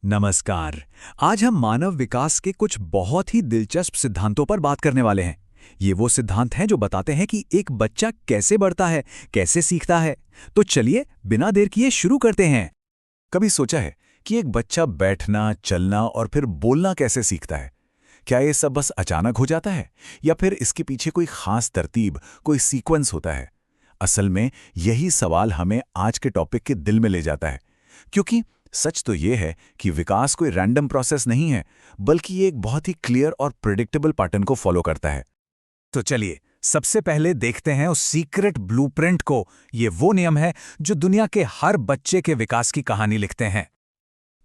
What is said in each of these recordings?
नमस्कार। आज हम मानव विकास के कुछ बहुत ही दिलचस्प सिद्धांतों पर बात करने वाले हैं। ये वो सिद्धांत हैं जो बताते हैं कि एक बच्चा कैसे बढ़ता है, कैसे सीखता है। तो चलिए बिना देर किए शुरू करते हैं। कभी सोचा है कि एक बच्चा बैठना, चलना और फिर बोलना कैसे सीखता है? क्या ये सब बस अचानक हो जाता है या फिर इसके पीछे कोई खास तरतीब, कोई सीक्वेंस होता है? असल में यही सवाल हमें आज के टॉपिक के दिल में ले जाता है, क्योंकि सच तो ये है कि विकास कोई रैंडम प्रोसेस नहीं है, बल्कि ये एक बहुत ही क्लियर और प्रिडिक्टेबल पैटर्न को फॉलो करता है। तो चलिए सबसे पहले देखते हैं उस सीक्रेट ब्लूप्रिंट को। ये वो नियम है जो दुनिया के हर बच्चे के विकास की कहानी लिखते हैं।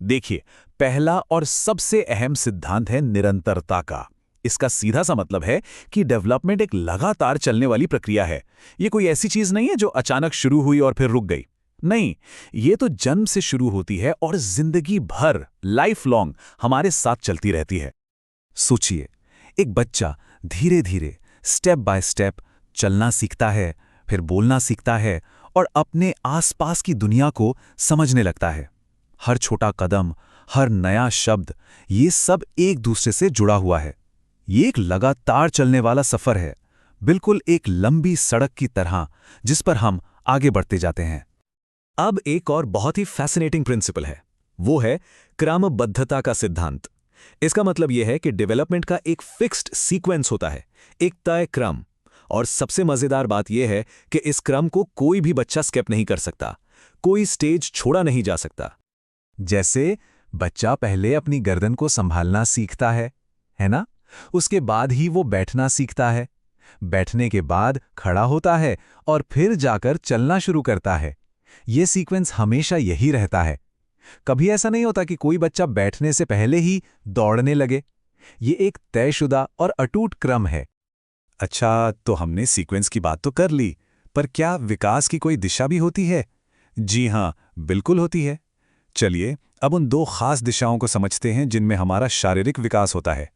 देखिए, पहला और सबसे अहम सिद्धांत है निरंतरता का। इसका सीधा सा मतलब है कि डेवलपमेंट एक लगातार चलने वाली प्रक्रिया है। ये कोई ऐसी चीज नहीं है जो अचानक शुरू हुई और फिर रुक गई। नहीं, ये तो जन्म से शुरू होती है और जिंदगी भर, लाइफ लॉन्ग हमारे साथ चलती रहती है। सोचिए, एक बच्चा धीरे धीरे, स्टेप बाय स्टेप चलना सीखता है, फिर बोलना सीखता है और अपने आसपास की दुनिया को समझने लगता है। हर छोटा कदम, हर नया शब्द, ये सब एक दूसरे से जुड़ा हुआ है। ये एक लगातार चलने वाला सफर है, बिल्कुल एक लंबी सड़क की तरह जिस पर हम आगे बढ़ते जाते हैं। अब एक और बहुत ही फैसिनेटिंग प्रिंसिपल है, वो है क्रमबद्धता का सिद्धांत। इसका मतलब यह है कि डेवलपमेंट का एक फिक्स्ड सीक्वेंस होता है, एक तय क्रम। और सबसे मजेदार बात यह है कि इस क्रम को कोई भी बच्चा स्किप नहीं कर सकता, कोई स्टेज छोड़ा नहीं जा सकता। जैसे बच्चा पहले अपनी गर्दन को संभालना सीखता है ना? उसके बाद ही वो बैठना सीखता है, बैठने के बाद खड़ा होता है और फिर जाकर चलना शुरू करता है। ये सीक्वेंस हमेशा यही रहता है। कभी ऐसा नहीं होता कि कोई बच्चा बैठने से पहले ही दौड़ने लगे। ये एक तयशुदा और अटूट क्रम है। अच्छा, तो हमने सीक्वेंस की बात तो कर ली, पर क्या विकास की कोई दिशा भी होती है? जी हाँ, बिल्कुल होती है। चलिए अब उन दो खास दिशाओं को समझते हैं जिनमें हमारा शारीरिक विकास होता है।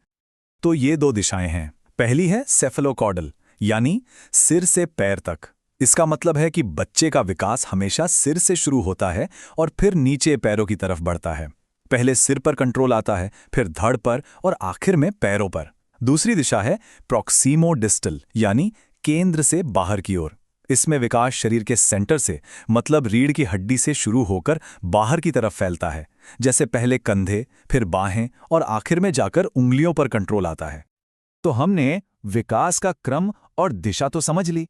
तो ये दो दिशाएं हैं। पहली है सेफेलोकॉर्डल, यानी सिर से पैर तक। इसका मतलब है कि बच्चे का विकास हमेशा सिर से शुरू होता है और फिर नीचे पैरों की तरफ बढ़ता है। पहले सिर पर कंट्रोल आता है, फिर धड़ पर और आखिर में पैरों पर। दूसरी दिशा है प्रॉक्सिमोडिस्टल, यानी केंद्र से बाहर की ओर। इसमें विकास शरीर के सेंटर से, मतलब रीढ़ की हड्डी से शुरू होकर बाहर की तरफ फैलता है। जैसे पहले कंधे, फिर बाहें और आखिर में जाकर उंगलियों पर कंट्रोल आता है। तो हमने विकास का क्रम और दिशा तो समझ ली।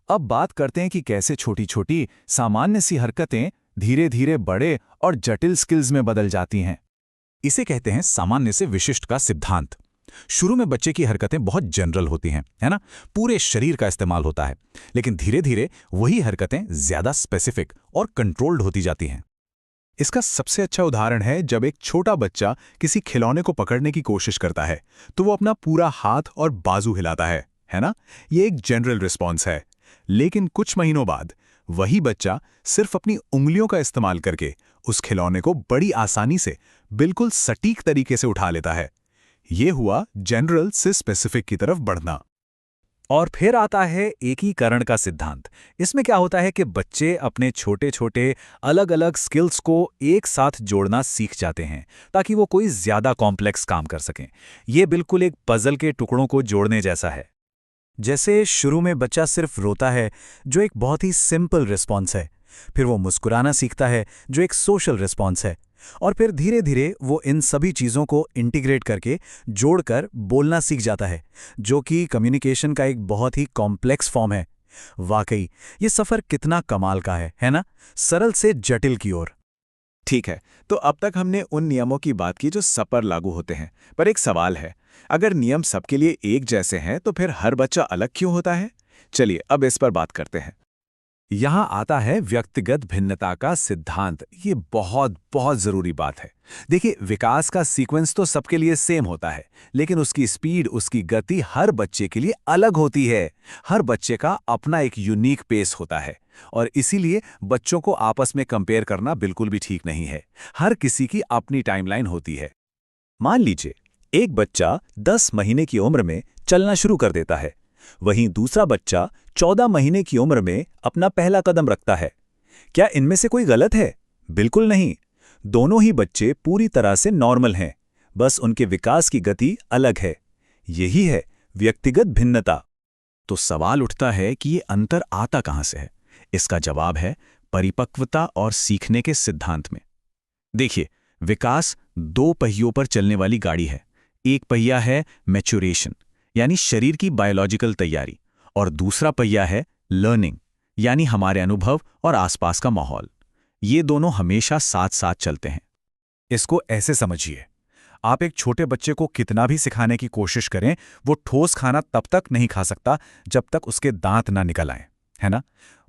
अब बात करते हैं कि कैसे छोटी छोटी सामान्य सी हरकतें धीरे धीरे बड़े और जटिल स्किल्स में बदल जाती हैं। इसे कहते हैं सामान्य से विशिष्ट का सिद्धांत। शुरू में बच्चे की हरकतें बहुत जनरल होती हैं, है ना? पूरे शरीर का इस्तेमाल होता है। लेकिन धीरे धीरे वही हरकतें ज्यादा स्पेसिफिक और कंट्रोल्ड होती जाती हैं। इसका सबसे अच्छा उदाहरण है जब एक छोटा बच्चा किसी खिलौने को पकड़ने की कोशिश करता है तो वो अपना पूरा हाथ और बाजू हिलाता है ना? ये एक जनरल रिस्पॉन्स है। लेकिन कुछ महीनों बाद वही बच्चा सिर्फ अपनी उंगलियों का इस्तेमाल करके उस खिलौने को बड़ी आसानी से, बिल्कुल सटीक तरीके से उठा लेता है। ये हुआ जनरल से स्पेसिफिक की तरफ बढ़ना। और फिर आता है एकीकरण का सिद्धांत। इसमें क्या होता है कि बच्चे अपने छोटे छोटे अलग अलग स्किल्स को एक साथ जोड़ना सीख जाते हैं ताकि वो कोई ज्यादा कॉम्प्लेक्स काम कर सकें। ये बिल्कुल एक पजल के टुकड़ों को जोड़ने जैसा है। जैसे शुरू में बच्चा सिर्फ रोता है, जो एक बहुत ही सिंपल रिस्पॉन्स है। फिर वो मुस्कुराना सीखता है, जो एक सोशल रिस्पॉन्स है। और फिर धीरे धीरे वो इन सभी चीज़ों को इंटीग्रेट करके जोड़कर बोलना सीख जाता है, जो कि कम्युनिकेशन का एक बहुत ही कॉम्प्लेक्स फॉर्म है। वाकई ये सफ़र कितना कमाल का है ना? सरल से जटिल की ओर। ठीक है, तो अब तक हमने उन नियमों की बात की जो सब पर लागू होते हैं। पर एक सवाल है, अगर नियम सबके लिए एक जैसे हैं तो फिर हर बच्चा अलग क्यों होता है? चलिए अब इस पर बात करते हैं। यहाँ आता है व्यक्तिगत भिन्नता का सिद्धांत। ये बहुत बहुत जरूरी बात है। देखिए, विकास का सीक्वेंस तो सबके लिए सेम होता है, लेकिन उसकी स्पीड, उसकी गति हर बच्चे के लिए अलग होती है। हर बच्चे का अपना एक यूनिक पेस होता है और इसीलिए बच्चों को आपस में कंपेयर करना बिल्कुल भी ठीक नहीं है। हर किसी की अपनी टाइमलाइन होती है। मान लीजिए एक बच्चा 10 महीने की उम्र में चलना शुरू कर देता है, वहीं दूसरा बच्चा 14 महीने की उम्र में अपना पहला कदम रखता है। क्या इनमें से कोई गलत है? बिल्कुल नहीं। दोनों ही बच्चे पूरी तरह से नॉर्मल हैं, बस उनके विकास की गति अलग है। यही है व्यक्तिगत भिन्नता। तो सवाल उठता है कि ये अंतर आता कहाँ से है? इसका जवाब है परिपक्वता और सीखने के सिद्धांत में। देखिए, विकास दो पहियों पर चलने वाली गाड़ी है। एक पहिया है मैच्योरेशन, यानी शरीर की बायोलॉजिकल तैयारी, और दूसरा पहिया है लर्निंग, यानी हमारे अनुभव और आसपास का माहौल। ये दोनों हमेशा साथ साथ चलते हैं। इसको ऐसे समझिए, आप एक छोटे बच्चे को कितना भी सिखाने की कोशिश करें, वो ठोस खाना तब तक नहीं खा सकता जब तक उसके दांत ना निकल आए, है ना?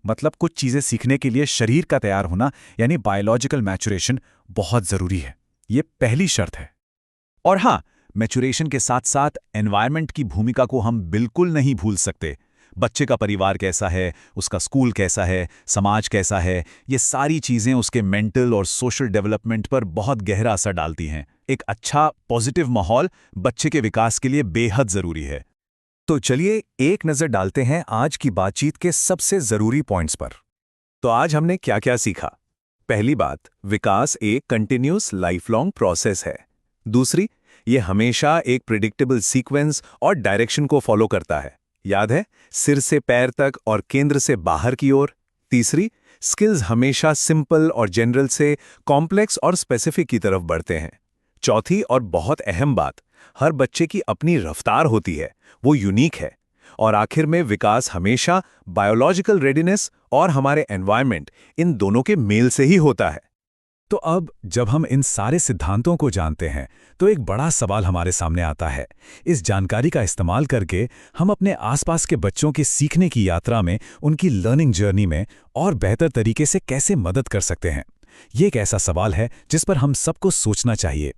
मतलब कुछ चीजें सीखने के लिए शरीर का तैयार होना, यानी बायोलॉजिकल मैच्योरेशन, बहुत जरूरी है। ये पहली शर्त है। और हाँ, मैच्योरेशन के साथ साथ एनवायरनमेंट की भूमिका को हम बिल्कुल नहीं भूल सकते। बच्चे का परिवार कैसा है, उसका स्कूल कैसा है, समाज कैसा है, ये सारी चीजें उसके मेंटल और सोशल डेवलपमेंट पर बहुत गहरा असर डालती हैं। एक अच्छा पॉजिटिव माहौल बच्चे के विकास के लिए बेहद जरूरी है। तो चलिए एक नजर डालते हैं आज की बातचीत के सबसे जरूरी पॉइंट्स पर। तो आज हमने क्या क्या सीखा? पहली बात, विकास एक कंटिन्यूअस लाइफ लॉन्ग प्रोसेस है। दूसरी, ये हमेशा एक प्रिडिक्टेबल सीक्वेंस और डायरेक्शन को फॉलो करता है। याद है, सिर से पैर तक और केंद्र से बाहर की ओर। तीसरी, स्किल्स हमेशा सिंपल और जनरल से कॉम्प्लेक्स और स्पेसिफिक की तरफ बढ़ते हैं। चौथी और बहुत अहम बात, हर बच्चे की अपनी रफ्तार होती है, वो यूनिक है। और आखिर में विकास हमेशा बायोलॉजिकल रेडीनेस और एनवायरनमेंट एनवायरनमेंट, इन दोनों के मेल से ही होता है। तो अब जब हम इन सारे सिद्धांतों को जानते हैं, तो एक बड़ा सवाल हमारे सामने आता है। इस जानकारी का इस्तेमाल करके हम अपने आसपास के बच्चों के सीखने की यात्रा में, उनकी लर्निंग जर्नी में और बेहतर तरीके से कैसे मदद कर सकते हैं? ये एक ऐसा सवाल है जिस पर हम सबको सोचना चाहिए।